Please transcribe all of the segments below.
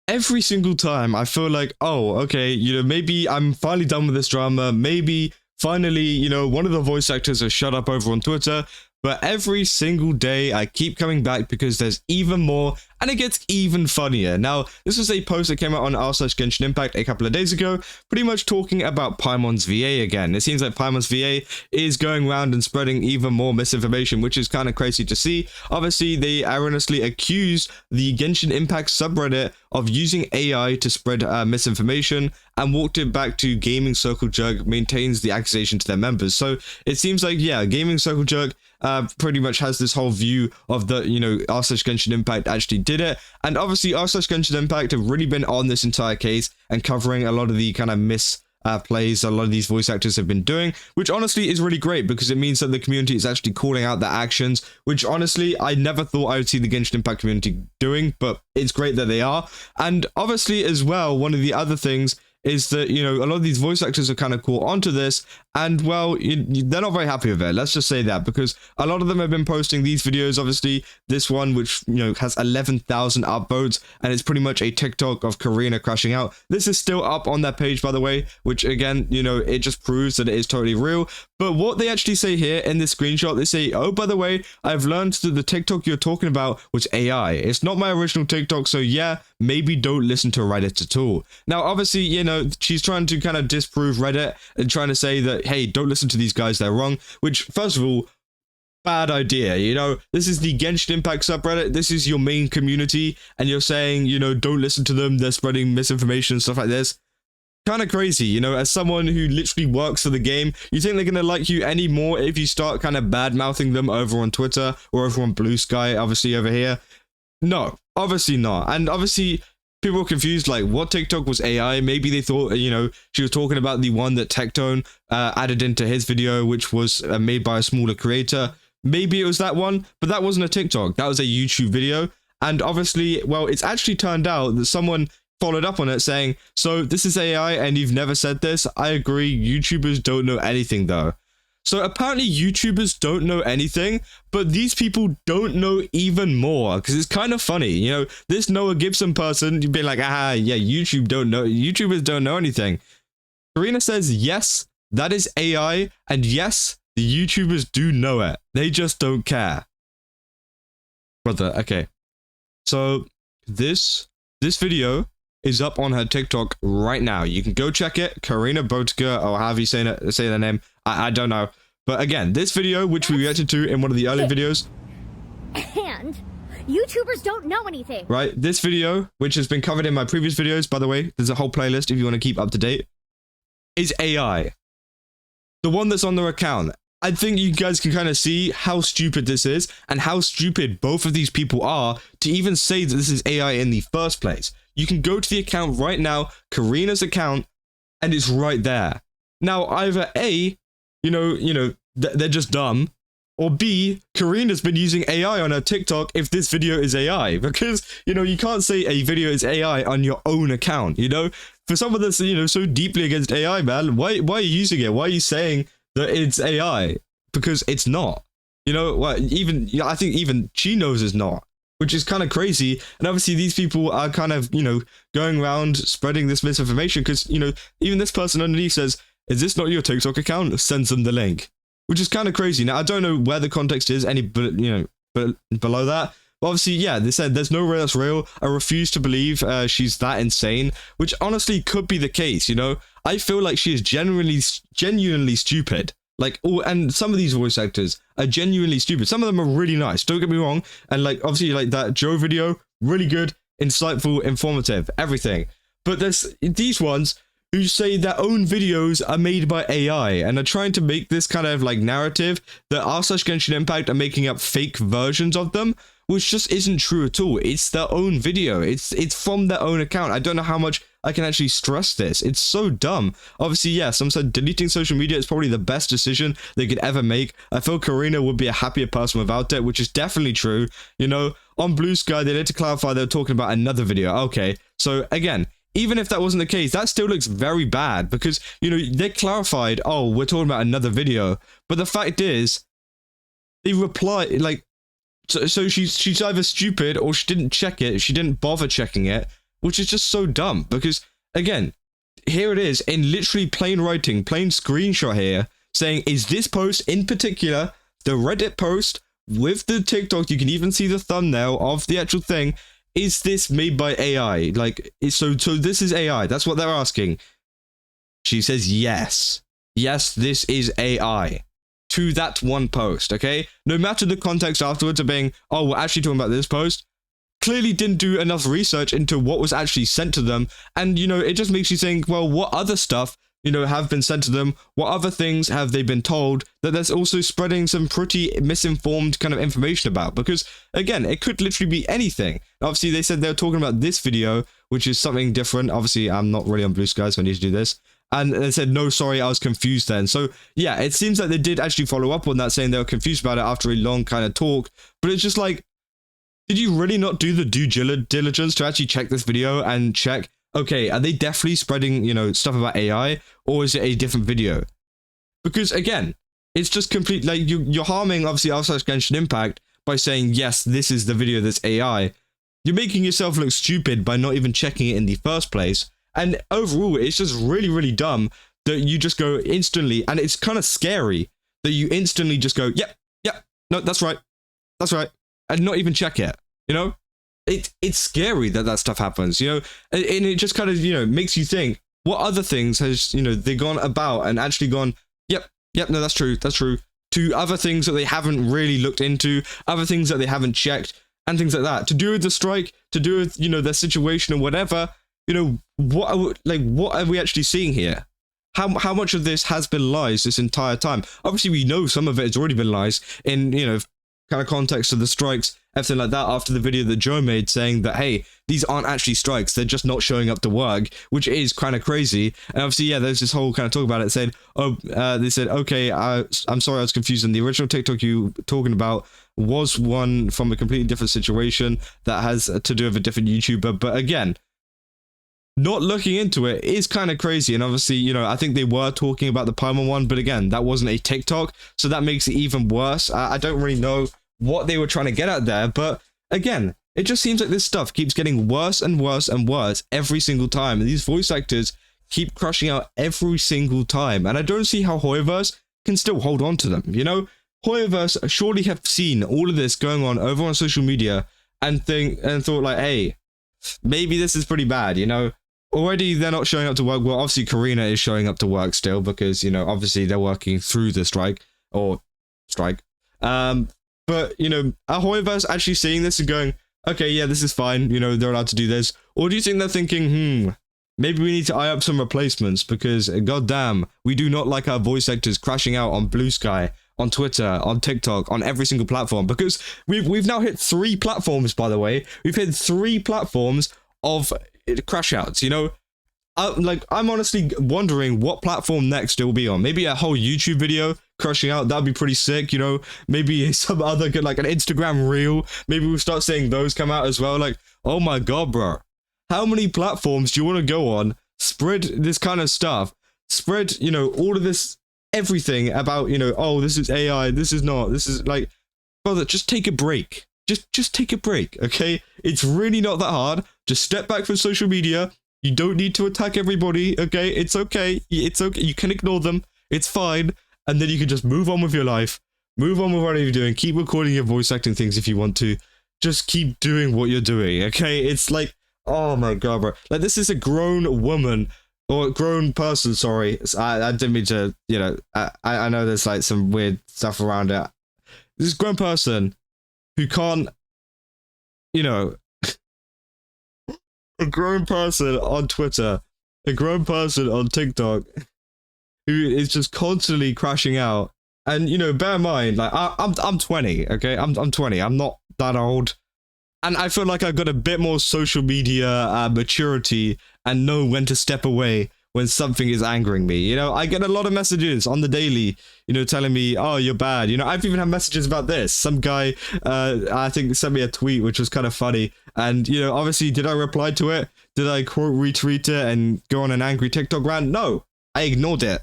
every single time I feel like, oh, okay, maybe I'm finally done with this drama. Maybe finally, one of the voice actors has shut up over on Twitter. But every single day I keep coming back because there's even more and it gets even funnier. Now, this was a post that came out on r/Genshin Impact a couple of days ago, pretty much talking about Paimon's VA again. It seems like Paimon's VA is going around and spreading even more misinformation, which is kind of crazy to see. Obviously, they erroneously accused the Genshin Impact subreddit of using AI to spread misinformation and walked it back to Gaming Circle Jerk maintains the accusation to their members. So it seems like, yeah, Gaming Circle Jerk pretty much has this whole view of the, r/Genshin Impact actually did it. And obviously r/Genshin Impact have really been on this entire case and covering a lot of the kind of plays a lot of these voice actors have been doing, which honestly is really great because it means that the community is actually calling out their actions, which honestly I never thought I would see the Genshin Impact community doing, but it's great that they are. And obviously as well, one of the other things is that, a lot of these voice actors are kind of caught onto this, and well, they're not very happy with it. Let's just say that, because a lot of them have been posting these videos. Obviously, this one, which, has 11,000 upvotes, and it's pretty much a TikTok of Corina crashing out. This is still up on their page, by the way, which again, it just proves that it is totally real. But what they actually say here in this screenshot, they say, oh, by the way, I've learned that the TikTok you're talking about was AI. It's not my original TikTok, so yeah, maybe don't listen to Reddit at all. Now, obviously, she's trying to kind of disprove Reddit and trying to say that, hey, don't listen to these guys, they're wrong, which, first of all, bad idea. This is the Genshin Impact subreddit, this is your main community, and you're saying, don't listen to them, they're spreading misinformation and stuff like this. Kind of crazy, as someone who literally works for the game, you think they're gonna like you any more if you start kind of bad-mouthing them over on Twitter or over on Bluesky, obviously over here? No, obviously not. And obviously people were confused, like, what TikTok was AI? Maybe they thought, she was talking about the one that Tectone added into his video, which was made by a smaller creator. Maybe it was that one, but that wasn't a TikTok. That was a YouTube video. And obviously, well, it's actually turned out that someone followed up on it saying, so this is AI and you've never said this. I agree, YouTubers don't know anything though. So apparently YouTubers don't know anything, but these people don't know even more, because it's kind of funny, this Noah Gibson person, you'd be like, yeah, YouTubers don't know anything. Corina says, yes, that is AI, and yes, the YouTubers do know it. They just don't care. Brother, okay. So this video is up on her TikTok right now. You can go check it. Corina Boettger, or however you say their name. I don't know. But again, this video, which we reacted to in one of the early videos. And YouTubers don't know anything. Right, this video, which has been covered in my previous videos, by the way, there's a whole playlist if you want to keep up to date, is AI. The one that's on their account. I think you guys can kind of see how stupid this is and how stupid both of these people are to even say that this is AI in the first place. You can go to the account right now, Corina's account, and it's right there. Now, either A, they're just dumb, or B, Corina's been using AI on her TikTok if this video is AI, because, you can't say a video is AI on your own account, For someone that's, so deeply against AI, man, why are you using it? Why are you saying that it's AI? Because it's not. I think even she knows it's not, which is kind of crazy. And obviously these people are kind of, going around spreading this misinformation because, even this person underneath says, is this not your TikTok account? Sends them the link, which is kind of crazy. Now, I don't know where the context is but below that. But obviously, yeah, they said there's no way that's real. I refuse to believe she's that insane, which honestly could be the case, I feel like she is genuinely stupid. Like, and some of these voice actors are genuinely stupid. Some of them are really nice, don't get me wrong. And like, obviously, like that Joe video, really good, insightful, informative, everything. But there's these ones who say their own videos are made by AI and are trying to make this kind of like narrative that r/Genshin Impact are making up fake versions of them, which just isn't true at all. It's their own video. It's from their own account. I don't know how much I can actually stress this. It's so dumb. Obviously, yeah, some said deleting social media is probably the best decision they could ever make. I feel Corina would be a happier person without it, which is definitely true. On Blue Sky, they had to clarify they were talking about another video. Okay, so again, even if that wasn't the case, that still looks very bad because, they clarified, oh, we're talking about another video. But the fact is, they replied, like, so she's either stupid or she didn't check it, she didn't bother checking it, which is just so dumb because, again, here it is in literally plain writing, plain screenshot here, saying, is this post in particular, the Reddit post with the TikTok, you can even see the thumbnail of the actual thing, is this made by AI? Like, so this is AI, that's what they're asking. She says yes. Yes, this is AI. To that one post, okay? No matter the context afterwards of being, oh, we're actually talking about this post, clearly didn't do enough research into what was actually sent to them. And, you know, it just makes you think, well, what other stuff, you know, have been sent to them? What other things have they been told that there's also spreading some pretty misinformed kind of information about? Because, again, it could literally be anything. Obviously, they said they were talking about this video, which is something different. Obviously, I'm not really on Blue Sky, so I need to do this. And they said, no, sorry, I was confused then. So, yeah, it seems like they did actually follow up on that, saying they were confused about it after a long kind of talk. But it's just like, did you really not do the due diligence to actually check this video and check, okay, are they definitely spreading, you know, stuff about AI, or is it a different video? Because, again, it's just complete, like, you're harming, obviously, outside Genshin Impact by saying, yes, this is the video that's AI. You're making yourself look stupid by not even checking it in the first place. And overall, it's just really, really dumb that you just go instantly, and it's kind of scary that you instantly just go, yep, no, that's right, and not even check it, you know? It's scary that that stuff happens, you know? And it just kind of, you know, makes you think, what other things has, you know, they gone about and actually gone, yep, no, that's true, to other things that they haven't really looked into, other things that they haven't checked, and things like that. To do with the strike, to do with, you know, their situation or whatever, you know, what are we actually seeing here? How much of this has been lies this entire time? Obviously, we know some of it has already been lies in, you know, kind of context of the strikes, everything like that, after the video that Joe made saying that, hey, these aren't actually strikes, they're just not showing up to work, which is kind of crazy. And obviously, yeah, there's this whole kind of talk about it saying, oh, they said, okay, I'm sorry, I was confused, and the original TikTok you were talking about was one from a completely different situation that has to do with a different YouTuber. But again, not looking into it is kind of crazy. And obviously, you know, I think they were talking about the Paimon one, but again, that wasn't a TikTok, so that makes it even worse. I don't really know what they were trying to get at there, but again, it just seems like this stuff keeps getting worse and worse and worse every single time, and these voice actors keep crushing out every single time, and I don't see how HoYoverse can still hold on to them, you know? HoYoverse surely have seen all of this going on over on social media and thought like, hey, maybe this is pretty bad, you know? Already they're not showing up to work. Well, obviously Corina is showing up to work still because, you know, obviously they're working through the strike. But, you know, are HoYoverse actually seeing this and going, okay, yeah, this is fine, you know, they're allowed to do this? Or do you think they're thinking, maybe we need to eye up some replacements because, goddamn, we do not like our voice actors crashing out on Blue Sky, on Twitter, on TikTok, on every single platform? Because we've now hit 3 platforms, by the way. We've hit 3 platforms of crash outs, you know? I'm honestly wondering what platform next it will be on. Maybe a whole YouTube video crashing out, that'd be pretty sick, you know? Maybe some other good, like an Instagram reel, maybe we'll start seeing those come out as well. Like, oh my god, bro, how many platforms do you want to go on, spread this kind of stuff, spread, you know, all of this, everything about, you know, oh, this is AI, this is not, this is like, brother, just take a break. Just take a break, okay? It's really not that hard. Just step back from social media. You don't need to attack everybody, okay? It's okay. It's okay. You can ignore them. It's fine. And then you can just move on with your life. Move on with what you're doing. Keep recording your voice acting things if you want to. Just keep doing what you're doing, okay? It's like, oh my god, bro. Like, this is a grown woman, or a grown person, sorry. I didn't mean to, you know, I know there's like some weird stuff around it. This grown person who can't, you know, a grown person on Twitter, a grown person on TikTok, who is just constantly crashing out. And, you know, bear in mind, like, I'm 20, okay? I'm 20. I'm not that old. And I feel like I've got a bit more social media maturity and know when to step away when something is angering me. You know, I get a lot of messages on the daily, you know, telling me, oh, you're bad. You know, I've even had messages about this. Some guy, I think, sent me a tweet, which was kind of funny. And, you know, obviously, did I reply to it? Did I quote retweet it and go on an angry TikTok rant? No, I ignored it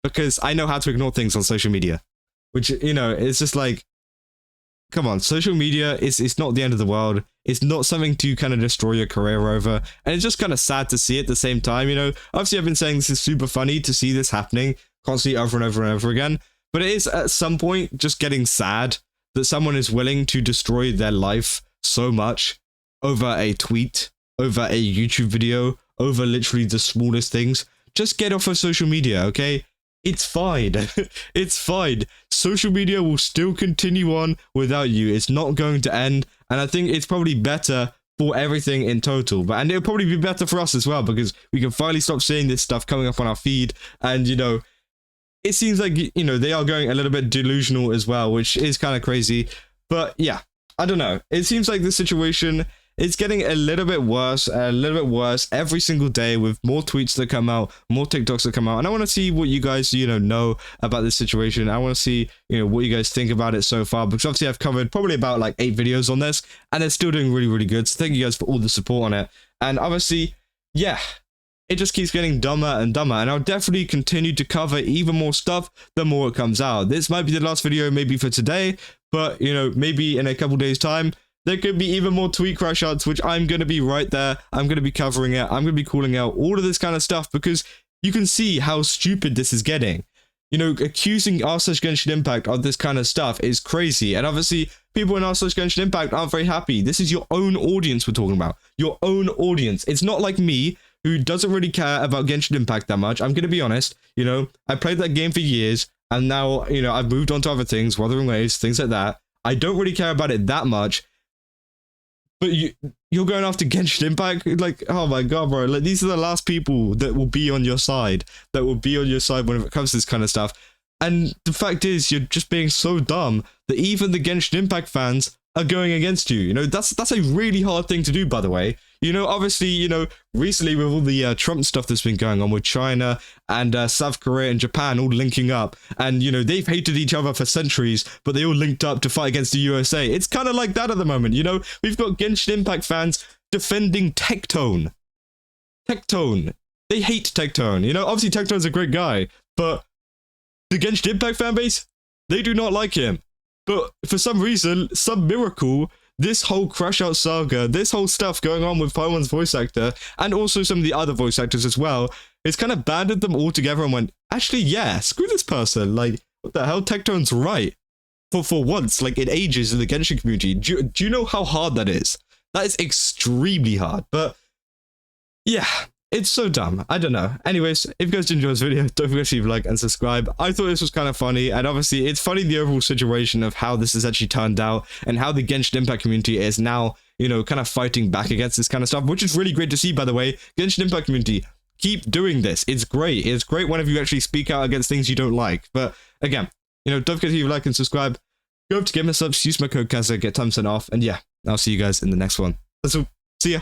because I know how to ignore things on social media, which, you know, it's just like, come on, social media it's not the end of the world. It's not something to kind of destroy your career over. And it's just kind of sad to see at the same time, you know. Obviously, I've been saying this is super funny to see this happening constantly over and over and over again. But it is at some point just getting sad that someone is willing to destroy their life so much over a tweet, over a YouTube video, over literally the smallest things. Just get off of social media, okay? It's fine. It's fine. Social media will still continue on without you. It's not going to end. And I think it's probably better for everything in total. And it'll probably be better for us as well, because we can finally stop seeing this stuff coming up on our feed. And, you know, it seems like, you know, they are going a little bit delusional as well, which is kind of crazy. But yeah, I don't know. It seems like the situation is getting a little bit worse every single day, with more tweets that come out, more TikToks that come out. And I want to see what you guys, you know about this situation. I want to see, you know, what you guys think about it so far, because obviously I've covered probably about like 8 videos on this, and they're still doing really, really good. So thank you guys for all the support on it. And obviously, yeah, it just keeps getting dumber and dumber, and I'll definitely continue to cover even more stuff the more it comes out. This might be the last video maybe for today, but, you know, maybe in a couple days time, there could be even more tweet crash outs, which I'm going to be right there. I'm going to be covering it. I'm going to be calling out all of this kind of stuff, because you can see how stupid this is getting. You know, accusing r/Genshin Impact of this kind of stuff is crazy. And obviously, people in r/Genshin Impact aren't very happy. This is your own audience we're talking about. Your own audience. It's not like me, who doesn't really care about Genshin Impact that much. I'm going to be honest. You know, I played that game for years, and now, you know, I've moved on to other things, Wuthering Waves, things like that. I don't really care about it that much. But you're going after Genshin Impact? Like, oh my god, bro. Like, these are the last people that will be on your side. That will be on your side when it comes to this kind of stuff. And the fact is, you're just being so dumb that even the Genshin Impact fans are going against you. You know, that's a really hard thing to do, by the way. You know, obviously, you know, recently with all the Trump stuff that's been going on with China and South Korea and Japan all linking up, and, you know, they've hated each other for centuries, but they all linked up to fight against the USA. It's kind of like that at the moment, you know? We've got Genshin Impact fans defending Tectone. Tectone. They hate Tectone. You know, obviously Tectone's a great guy, but the Genshin Impact fanbase, they do not like him. But for some reason, some miracle, this whole Crash Out saga, this whole stuff going on with Paimon's voice actor, and also some of the other voice actors as well, it's kind of banded them all together and went, actually, yeah, screw this person. Like, what the hell? Tectone's right. For once, like, in ages in the Genshin community. Do you know how hard that is? That is extremely hard. But, yeah, it's so dumb. I don't know. Anyways, if you guys did enjoy this video, don't forget to leave a like and subscribe. I thought this was kind of funny, and obviously it's funny the overall situation of how this has actually turned out, and how the Genshin Impact community is now, you know, kind of fighting back against this kind of stuff, which is really great to see, by the way. Genshin Impact community, keep doing this. It's great. It's great whenever you actually speak out against things you don't like. But again, you know, don't forget to leave a like and subscribe. Go up to Gamer Subs, use my code CASA, get 10% off, and yeah, I'll see you guys in the next one. That's all. See ya.